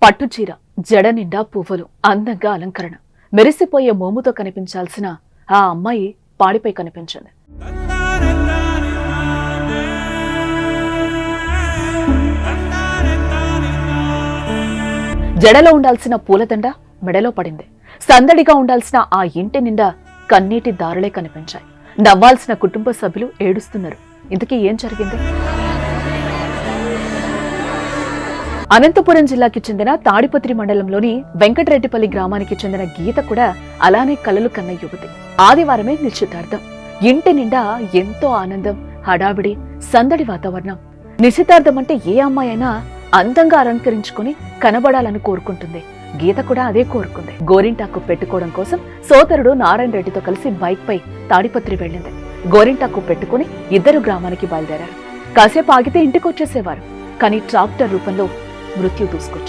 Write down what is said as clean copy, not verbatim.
పట్టుచీర, జడ నిండా పువ్వులు, అందంగా అలంకరణ, మెరిసిపోయే మోముతో కనిపించాల్సిన ఆ అమ్మాయి పాడిపై కనిపించింది. జడలో ఉండాల్సిన పూలదండ మెడలో పడింది. సందడిగా ఉండాల్సిన ఆ ఇంటి నిండా కన్నీటి దారులే కనిపించాయి. నవ్వాల్సిన కుటుంబ సభ్యులు ఏడుస్తున్నారు. ఇంతకీ ఏం జరిగింది? అనంతపురం జిల్లాకి చెందిన తాడిపత్రి మండలంలోని వెంకటరెడ్డిపల్లి గ్రామానికి చెందిన గీత కూడా అలానే కలలు కన్న యువతి. ఆదివారమే నిశ్చితార్థం. ఇంటి నిండా ఎంతో ఆనందం, హడావిడి, సందడి వాతావరణం. నిశ్చితార్థం అంటే ఏ అమ్మాయి అయినా అందంగా అలంకరించుకుని కనబడాలని కోరుకుంటుంది. గీత కూడా అదే కోరుకుంది. గోరింటాకు పెట్టుకోవడం కోసం సోదరుడు నారాయణ రెడ్డితో కలిసి బైక్ పై తాడిపత్రి వెళ్ళింది. గోరింటాకు పెట్టుకుని ఇద్దరు గ్రామానికి బయలుదేరారు. కాసేపు ఆగితే ఇంటికొచ్చేసేవారు. కానీ ట్రాక్టర్ రూపంలో మృత్యు దూసుకొచ్చింది.